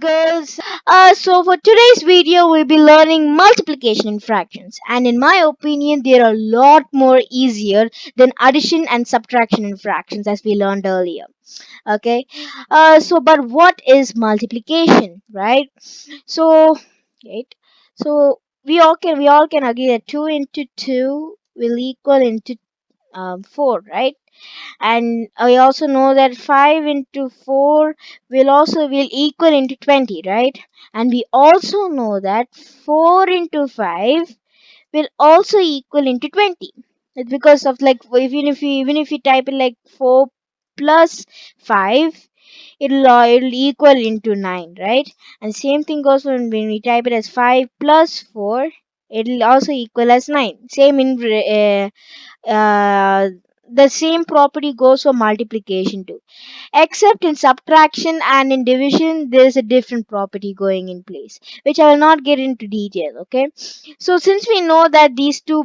girls. So for today's video, we'll be learning multiplication in fractions. And in my opinion, they are a lot more easier than addition and subtraction in fractions as we learned earlier. Okay. But what is multiplication, right? So, right. So we all can agree that 2 into 2 will equal into 4, right? And I also know that 5 into 4 will equal into 20, right? And we also know that 4 into 5 will also equal into 20. It's because of like even if you type it like 4 plus 5, it'll equal into 9, right? And same thing goes when we type it as 5 plus 4, it'll also equal as 9. Same in the same property goes for multiplication too, except in subtraction and in division there's a different property going in place, which I will not get into detail. Okay, so since we know that these three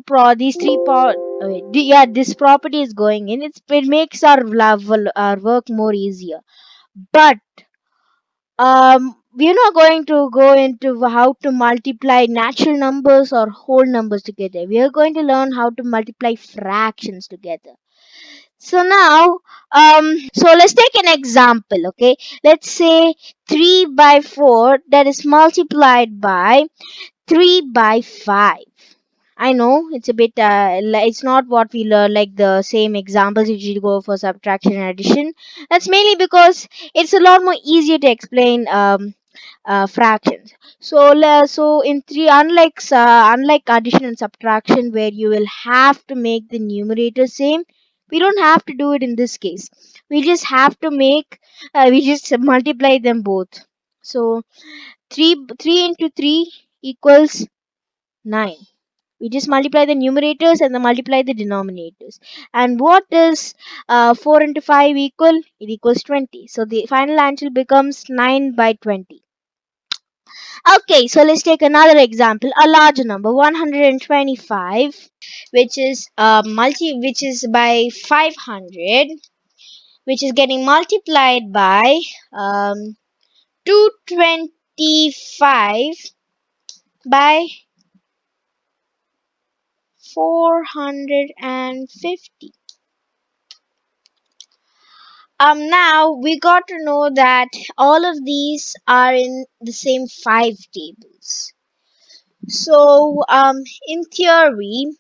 this property is going in, it makes our work more easier. But we're not going to go into how to multiply natural numbers or whole numbers together. We are going to learn how to multiply fractions together. So now, so let's take an example, okay? Let's say 3 by 4 that is multiplied by 3 by 5. I know it's a bit, it's not what we learn like the same examples usually go for subtraction and addition. That's mainly because it's a lot more easier to explain fractions. So in three, unlike addition and subtraction where you will have to make the numerator same, we don't have to do it in this case. We just have to we just multiply them both. So 3 into 3 equals 9. We just multiply the numerators and then multiply the denominators. And what does 4 into 5 equal? It equals 20. So the final answer becomes 9 by 20. Okay, so let's take another example. A larger number, 125, which is by 500, which is getting multiplied by 225 by 450. Now we got to know that all of these are in the same 5 tables. So in theory,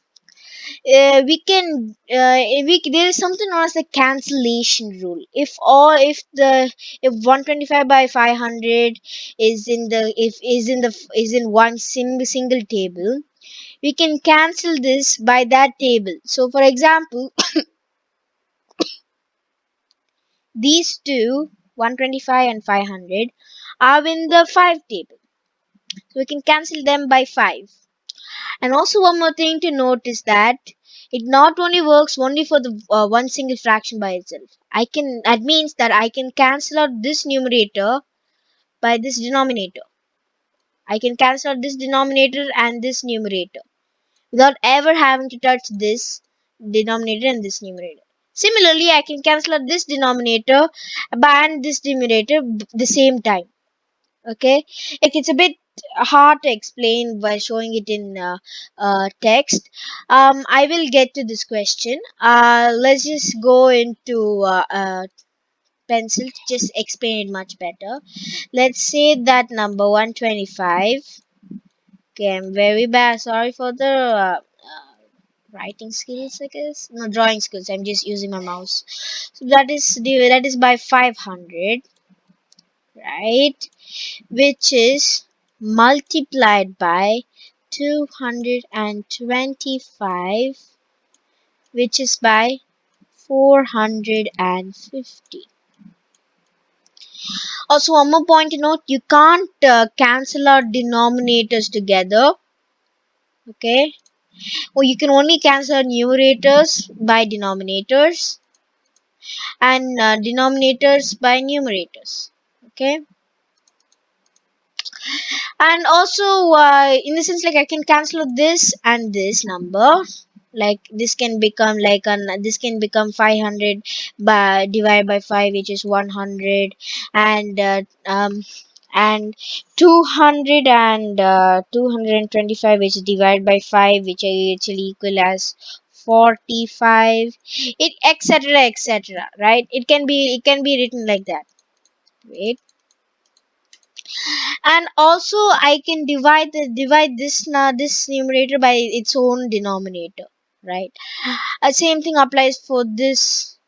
there is something known as the cancellation rule. If 125 by 500 is in one single table, we can cancel this by that table. So for example, these two, 125 and 500, are in the 5 table, so we can cancel them by 5. And also one more thing to note is that it not only works only for the one single fraction by itself. That means that I can cancel out this numerator by this denominator. I can cancel out this denominator and this numerator without ever having to touch this denominator and this numerator. Similarly, I can cancel out this denominator and this numerator the same time. Okay, like it's a bit hard to explain by showing it in text. I will get to this question. Let's just go into pencil to just explain it much better. Let's say that number 125. Okay, I'm very bad, sorry for the writing skills, I guess. No, drawing skills, I'm just using my mouse. So that is by 500, right? Which is multiplied by 225, which is by 450. Also, one more point to note, you can't cancel out denominators together. Okay, or you can only cancel out numerators by denominators and denominators by numerators. Okay, and also in the sense, like I can cancel out this and this number, like this can become 500 by divided by 5, which is 100, and and 200 and 225, which is divided by 5, which actually equal as 45, it etc etc, right? It can be written like that. Wait. And also I can divide this numerator by its own denominator, right? Same thing applies for this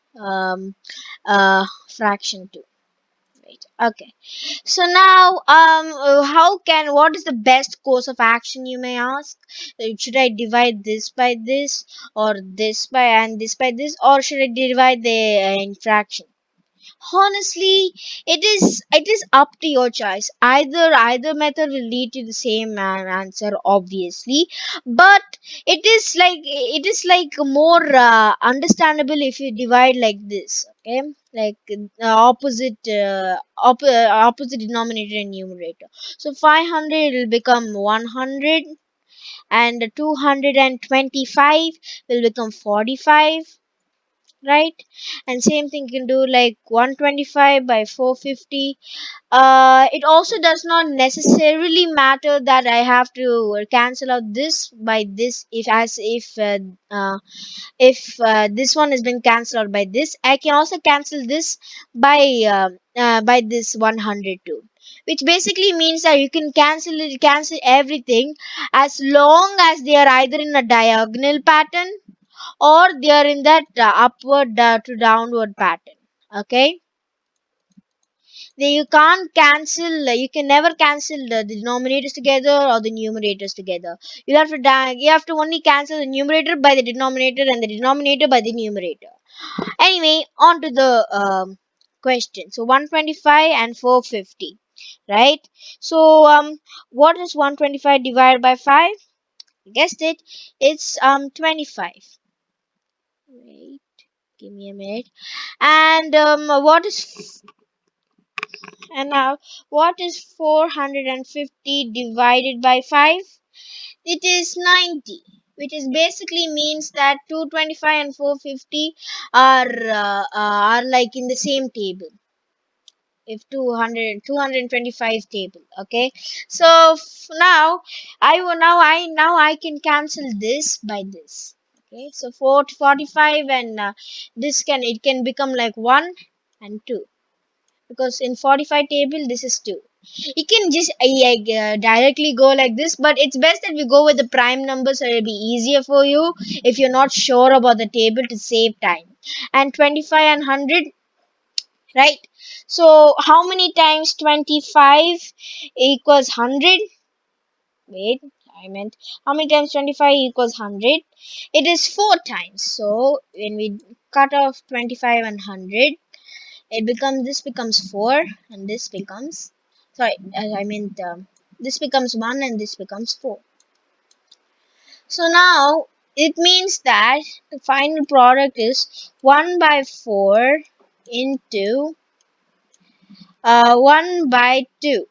fraction too. Right. Okay. So now, what is the best course of action, you may ask? Should I divide this by this, or this by and this by this, or should I divide the in fraction? Honestly, it is up to your choice. Either method will lead to the same answer, obviously, but it is like more understandable if you divide like this. Okay, like opposite denominator and numerator. So 500 will become 100, and 225 will become 45, right? And same thing you can do like 125 by 450. It also does not necessarily matter that I have to cancel out this by this, if this one has been cancelled out by this, I can also cancel this by this 100 too, which basically means that you can cancel everything as long as they are either in a diagonal pattern or they are in that upward to downward pattern. Okay, you can't cancel, you can never cancel the denominators together or the numerators together. You have to only cancel the numerator by the denominator and the denominator by the numerator. Anyway, on to the question. So 125 and 450, right? So what is 125 divided by 5? You guessed it, it's 25. Wait, give me a minute. And what is 450 divided by 5? It is 90, which is basically means that 225 and 450 are like in the same table. If 225 table, okay. So now I can cancel this by this. Okay, so 45 and this can become like 1 and 2, because in 45 table this is 2. You can just directly go like this, but it's best that we go with the prime number so it'll be easier for you if you're not sure about the table, to save time. And 25 and 100, right? So how many times 25 equals 100? Wait, I meant how many times 25 equals 100? It is 4 times. So when we cut off 25 and 100, this becomes 4, and this becomes, sorry, I meant this becomes 1 and this becomes 4. So now it means that the final product is 1 by 4 into 1 by 2.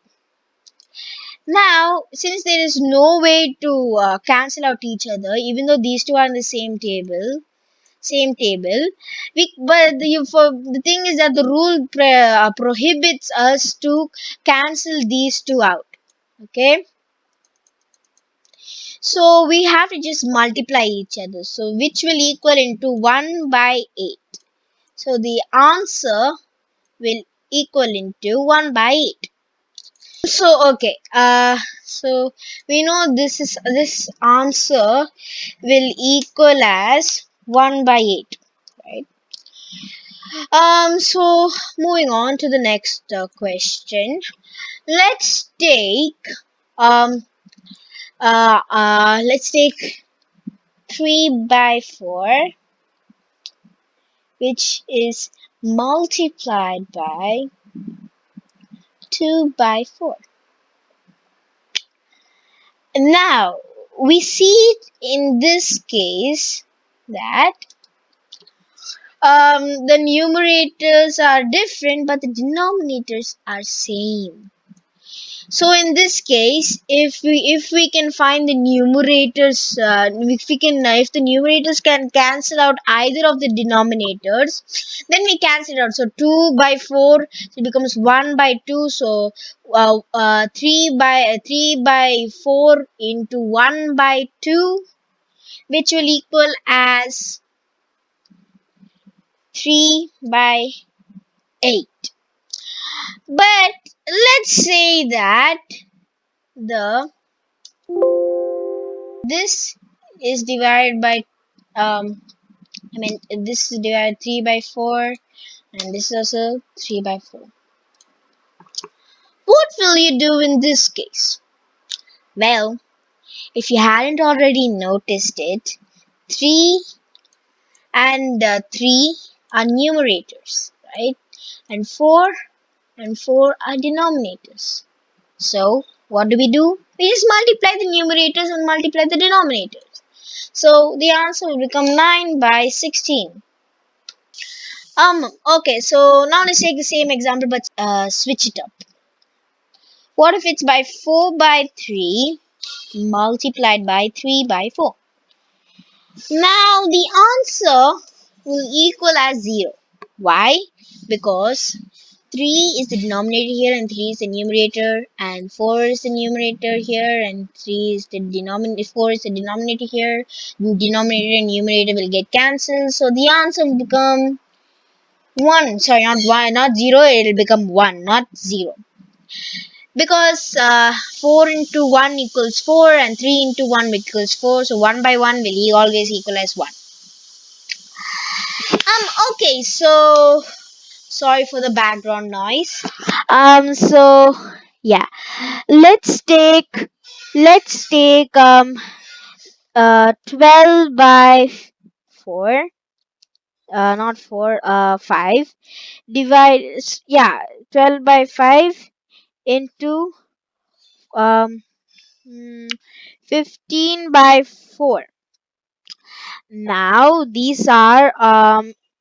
Now, since there is no way to cancel out each other, even though these two are in the same table, but the thing is that the rule prohibits us to cancel these two out. Okay, so we have to just multiply each other. So which will equal into 1 by 8. So the answer will equal into 1 by 8. So okay, so we know this answer will equal as 1 by 8, right? So moving on to the next question. Let's take um let's take 3 by 4, which is multiplied by 2 by 4. Now we see in this case that the numerators are different but the denominators are same. So in this case, if we can find the numerators, if we can if the numerators can cancel out either of the denominators, then we cancel it out. So 2 by 4, so it becomes 1 by 2. So 3 by 4 into 1 by 2, which will equal as 3 by 8. But let's say that the this is divided by this is divided 3 by 4, and this is also 3 by 4. What will you do in this case? Well, if you hadn't already noticed it, 3 and 3 are numerators, right? And 4 are denominators. So what do? We just multiply the numerators and multiply the denominators. So the answer will become 9 by 16. Okay, so now let's take the same example but switch it up. What if it's by 4 by 3 multiplied by 3 by 4? Now the answer will equal as 0. Why? Because 3 is the denominator here and 3 is the numerator, and 4 is the numerator here and 3 is the denominator. 4 is the denominator here. The denominator and numerator will get cancelled, so the answer will become 1. Sorry, not 1, not 0. It will become 1, not 0. Because 4 into 1 equals 4 and 3 into 1 equals 4. So 1 by 1 will always equal as 1. Okay, so sorry for the background noise. So yeah, let's take 12 by 4, not 4, 5, divide, yeah, 12 by 5 into um 15 by 4. Now these are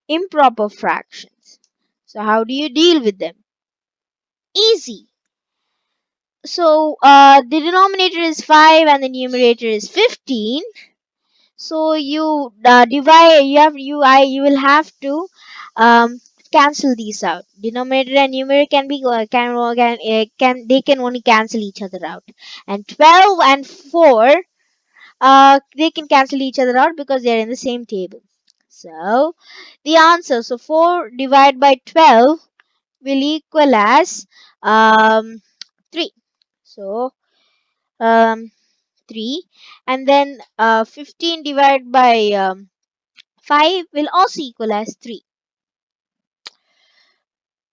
improper fractions. So how do you deal with them? Easy. So the denominator is 5 and the numerator is 15. So you divide. You will have to cancel these out. Denominator and numerator can only cancel each other out. And 12 and 4, they can cancel each other out because they are in the same table. So the answer, so 4 divided by 12 will equal as 3. So 3, and then 15 divided by 5 will also equal as 3.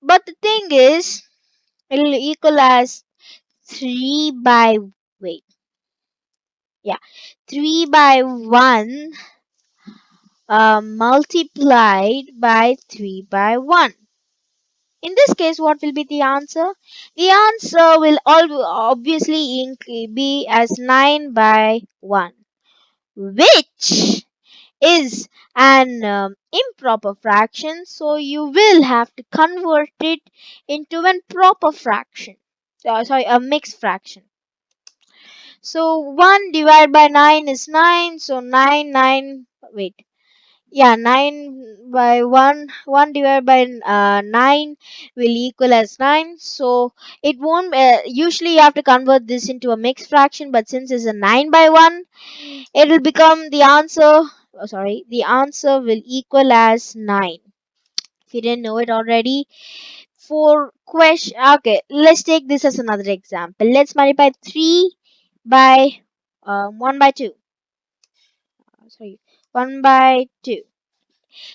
But the thing is, it will equal as 3 by, wait, yeah, 3 by 1 multiplied by 3 by 1. In this case, what will be the answer? The answer will obviously be as 9 by 1, which is an improper fraction, so you will have to convert it into a proper fraction. Sorry, a mixed fraction. So 1 divided by 9 is 9, so 9 wait, yeah, 9 by 1 divided by 9 will equal as 9. So it won't, usually you have to convert this into a mixed fraction, but since it's a 9 by 1, it will become the answer, the answer will equal as 9. If you didn't know it already, for question, okay, let's take this as another example. Let's multiply 3 by 1 by 2. Sorry, 1 by 2.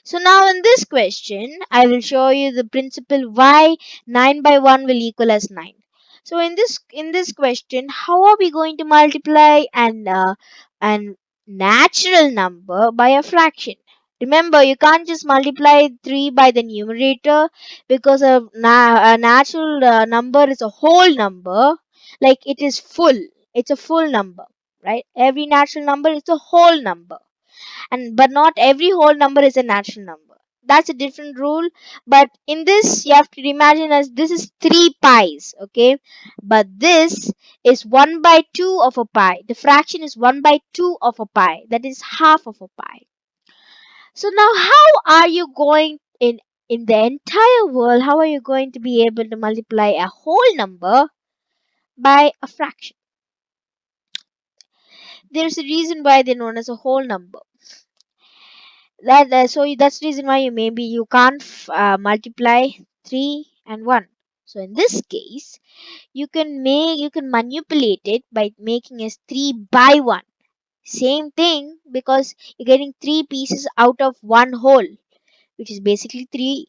So now in this question, I will show you the principle why 9 by 1 will equal as 9. So in this question, how are we going to multiply an natural number by a fraction? Remember, you can't just multiply 3 by the numerator, because a natural number is a whole number, like it is full. It's a full number, right? Every natural number is a whole number, and but not every whole number is a natural number. that's a different rule. But in this, you have to imagine as this is 3 pies, okay? But this is 1 by 2 of a pie. The fraction is 1 by 2 of a pie. That is half of a pie. So now how are you going in the entire world, how are you going to be able to multiply a whole number by a fraction? There's a reason why they're known as a whole number. That's the reason why you can't multiply 3 and 1. So in this case, you can manipulate it by making it 3 by 1. Same thing, because you're getting 3 pieces out of one whole, which is basically 3,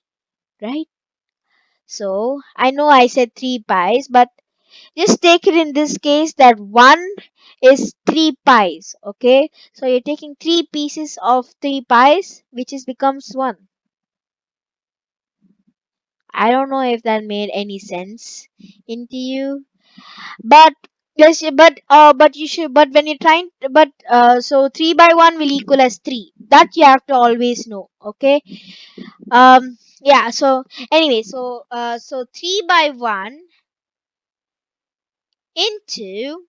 right? So I know I said 3 pies, but just take it in this case that 1 is 3 pies, okay? So you're taking 3 pieces of 3 pies, which is becomes 1. I don't know if that made any sense into you, but yes, but you should, but when you're trying, but so 3 by 1 will equal as 3. That you have to always know, okay? Yeah. So anyway, so 3 by 1 into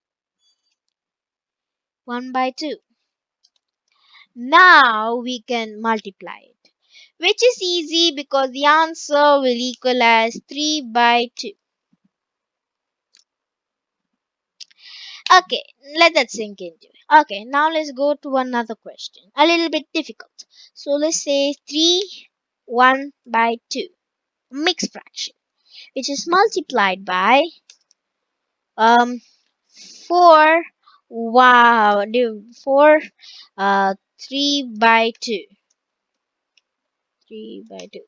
1 by 2. Now we can multiply it, which is easy because the answer will equal as 3 by 2. Okay, let that sink into it. Okay, now let's go to another question. A little bit difficult. So let's say 3 1 by 2. Mixed fraction, which is multiplied by um 4 wow 4 3 by 2. 3 by 2.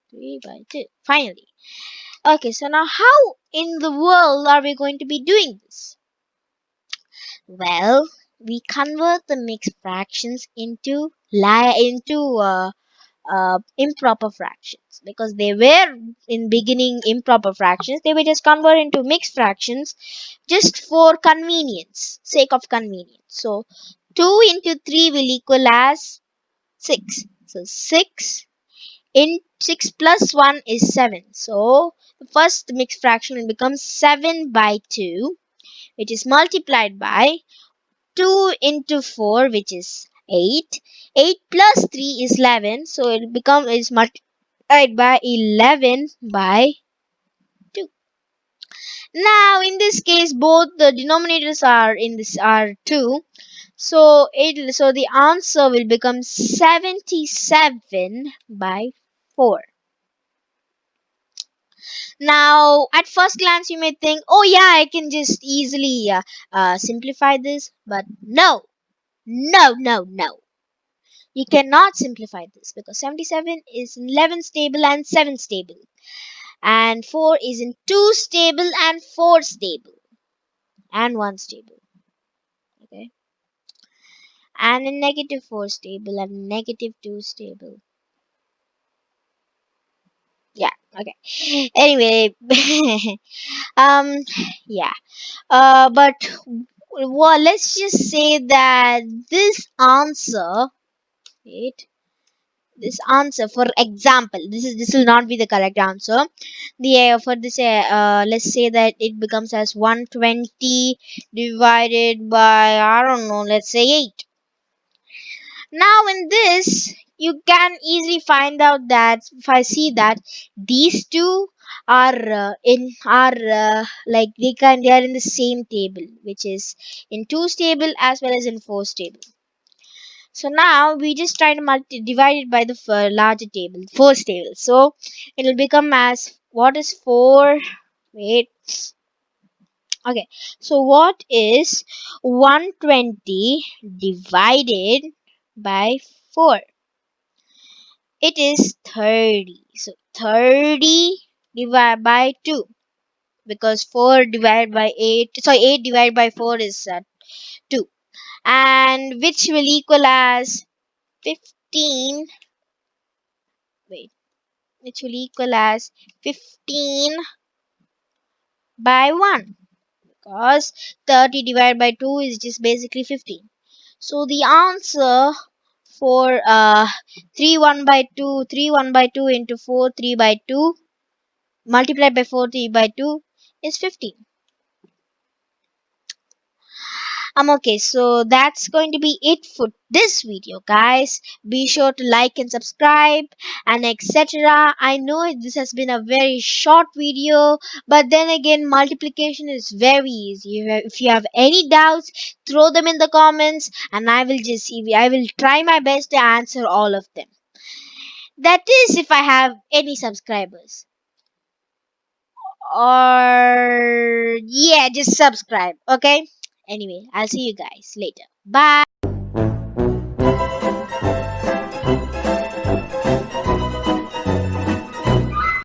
3 by 2. Finally. Okay, so now how in the world are we going to be doing this? Well, we convert the mixed fractions into improper fractions, because they were in beginning improper fractions. They were just converted into mixed fractions just for convenience, sake of convenience. So 2 into 3 will equal as 6. So 6 in 6 plus 1 is 7. So the first mixed fraction will become 7 by 2, which is multiplied by 2 into 4, which is 8. 8 plus 3 is 11. So it becomes is multiplied by 11 by 2. Now in this case, both the denominators are in this are 2. So the answer will become 77 by 4. Now, at first glance, you may think, oh, yeah, I can just easily simplify this. But no, no, no, no. You cannot simplify this because 77 is in 11 stable and 7 stable. And 4 is in 2 stable and 4 stable. And 1 stable. Okay. And in negative 4 stable and negative 2 stable. Yeah, okay. Anyway, um, yeah. But well, let's just say that this answer, wait, this answer, for example, this will not be the correct answer. The for this, let's say that it becomes as 120 divided by, I don't know, let's say 8. Now in this, you can easily find out that if I see that these two they are in the same table, which is in 2 stable as well as in 4 stable. So now we just try to divide it by the larger table, 4 stable. So it will become as, what is 4? Wait. Okay. So what is 120 divided by 4? It is 30. So 30 divided by 2, because 4 divided by 8, sorry, 8 divided by 4 is 2, and which will equal as 15. Wait, which will equal as 15 by 1, because 30 divided by 2 is just basically 15. So the answer 4 3 1 by 2, 3 1 by 2 into 4 3 by 2 multiplied by 4 3 by 2 is 15. Okay, so that's going to be it for this video, guys. Be sure to like and subscribe and etc. I know this has been a very short video, but then again, multiplication is very easy. If you have any doubts, throw them in the comments, and I will just see. I will try my best to answer all of them. That is, if I have any subscribers. Or yeah, just subscribe. Okay. Anyway, I'll see you guys later. Bye.